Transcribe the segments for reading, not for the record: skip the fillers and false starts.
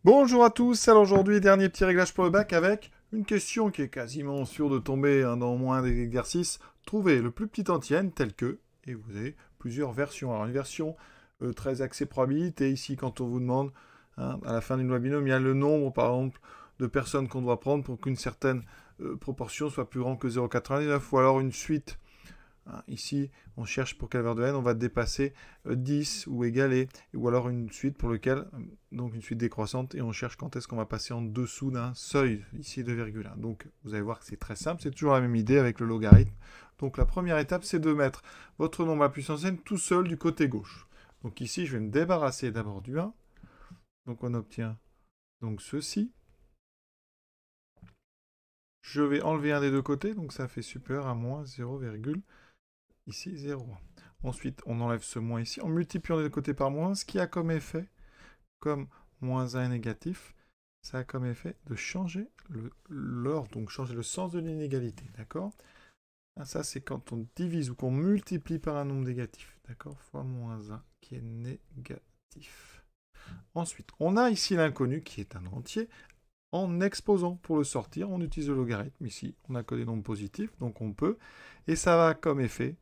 Bonjour à tous, alors aujourd'hui, dernier petit réglage pour le bac avec une question qui est quasiment sûre de tomber dans moins d'exercices. Trouvez le plus petit entier tel que, et vous avez plusieurs versions. Alors une version très axée probabilité, ici quand on vous demande, à la fin d'une loi binomiale, le nombre par exemple de personnes qu'on doit prendre pour qu'une certaine proportion soit plus grande que 0,99, ou alors une suite. Ici, on cherche pour quelle valeur de n on va dépasser 10 ou égaler, ou alors une suite pour laquelle, donc une suite décroissante, et on cherche quand est-ce qu'on va passer en dessous d'un seuil, ici 2,1. Donc vous allez voir que c'est très simple, c'est toujours la même idée avec le logarithme. Donc la première étape, c'est de mettre votre nombre à puissance n tout seul du côté gauche. Donc ici, je vais me débarrasser d'abord du 1. Donc on obtient donc ceci. Je vais enlever un des deux côtés, donc ça fait supérieur à moins 0, ici 0. Ensuite, on enlève ce moins ici, en multipliant les deux côtés par moins, ce qui a comme effet, comme moins 1 est négatif, ça a comme effet de changer l'ordre, donc changer le sens de l'inégalité, d'accord? Ça, c'est quand on divise ou qu'on multiplie par un nombre négatif, d'accord? Fois moins 1, qui est négatif. Ensuite, on a ici l'inconnu, qui est un entier, en exposant. Pour le sortir, on utilise le logarithme. Ici, on a que des nombres positifs, donc on peut. Et ça va comme effet,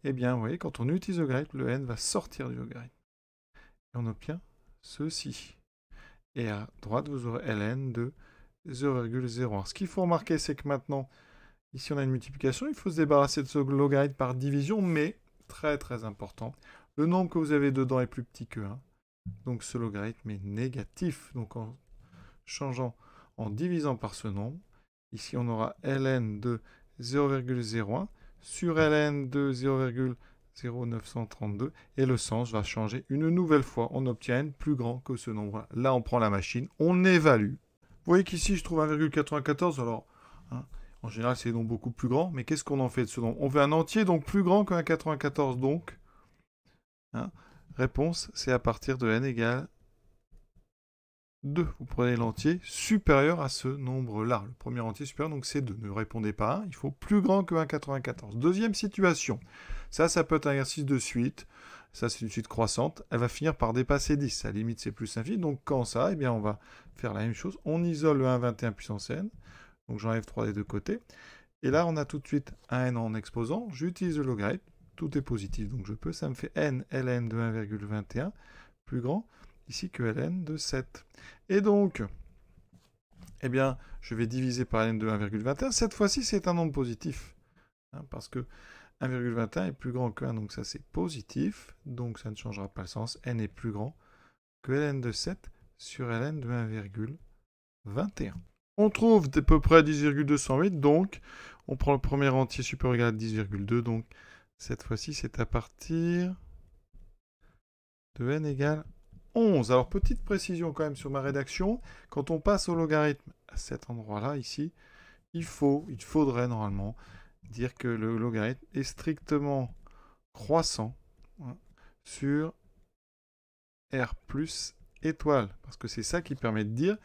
eh bien, vous voyez, quand on utilise le logarithme, le n va sortir du logarithme. Et on obtient ceci. Et à droite, vous aurez ln de 0,01. Ce qu'il faut remarquer, c'est que maintenant, ici, on a une multiplication. Il faut se débarrasser de ce logarithme par division, mais, très très important, le nombre que vous avez dedans est plus petit que 1. Donc ce logarithme est négatif. Donc en changeant, en divisant par ce nombre, ici on aura ln de 0,01 sur ln de 0,0932 et le sens va changer une nouvelle fois. On obtient n plus grand que ce nombre-là. Là, on prend la machine, on évalue. Vous voyez qu'ici, je trouve 1,94. Alors, en général, c'est donc beaucoup plus grand. Mais qu'est-ce qu'on en fait de ce nombre? On veut un entier, donc plus grand que 1,94. Donc, réponse, c'est à partir de n égale 2. Vous prenez l'entier supérieur à ce nombre-là. Le premier entier supérieur, donc c'est 2. Ne répondez pas, il faut plus grand que 1,94. Deuxième situation. Ça peut être un exercice de suite. Ça, c'est une suite croissante. Elle va finir par dépasser 10. À la limite, c'est plus infini. Donc, quand ça, eh bien, on va faire la même chose. On isole le 1,21 puissance n. Donc, j'enlève 3 des deux côtés. Et là, on a tout de suite un n en exposant. J'utilise le logarithme. Tout est positif, donc je peux. Ça me fait n ln de 1,21 plus grand ici que ln de 7. Et donc, eh bien, je vais diviser par ln de 1,21. Cette fois-ci, c'est un nombre positif. Parce que 1,21 est plus grand que 1, donc ça c'est positif. Donc ça ne changera pas le sens. n est plus grand que ln de 7 sur ln de 1,21. On trouve à peu près 10,208, donc on prend le premier entier supérieur ou égal à 10,2. Donc cette fois-ci, c'est à partir de n égale 11. Alors, petite précision quand même sur ma rédaction. Quand on passe au logarithme à cet endroit-là, ici, il faudrait normalement dire que le logarithme est strictement croissant sur R plus étoile. Parce que c'est ça qui permet de dire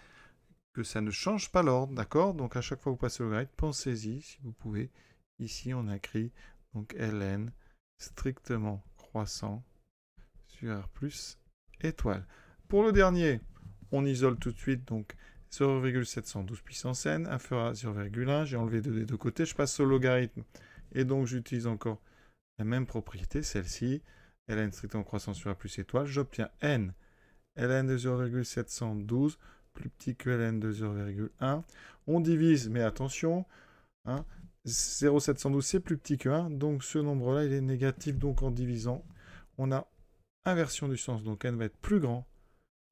que ça ne change pas l'ordre, d'accord? Donc, à chaque fois que vous passez au logarithme, pensez-y, si vous pouvez. Ici, on a écrit donc ln strictement croissant sur R plus étoile. Pour le dernier, on isole tout de suite, donc 0,712 puissance n, inférieur à 0,1, j'ai enlevé 2 des deux côtés, je passe au logarithme, et donc j'utilise encore la même propriété, celle-ci, ln strictement croissant sur A plus étoile, j'obtiens n, ln de 0,712, plus petit que ln de 0,1, on divise, mais attention, 0,712 c'est plus petit que 1, donc ce nombre-là il est négatif, donc en divisant, on a inversion du sens, donc n va être plus grand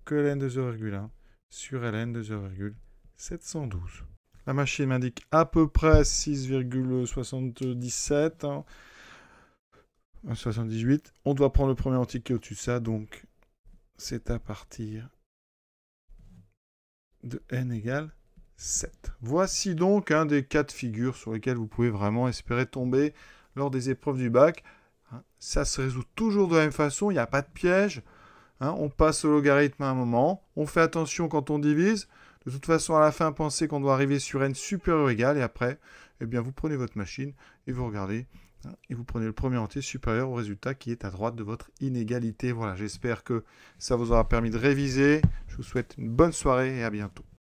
que ln de 0,1 sur ln de 0,712. La machine m'indique à peu près 6,77, 78. On doit prendre le premier entier qui est au-dessus de ça, donc c'est à partir de n égale 7. Voici donc un des cas de figure sur lesquels vous pouvez vraiment espérer tomber lors des épreuves du bac. Ça se résout toujours de la même façon, il n'y a pas de piège. On passe au logarithme à un moment, on fait attention quand on divise. De toute façon, à la fin, pensez qu'on doit arriver sur n supérieur ou égal, et après, eh bien, vous prenez votre machine et vous regardez Et vous prenez le premier entier supérieur au résultat qui est à droite de votre inégalité. Voilà, j'espère que ça vous aura permis de réviser. Je vous souhaite une bonne soirée et à bientôt.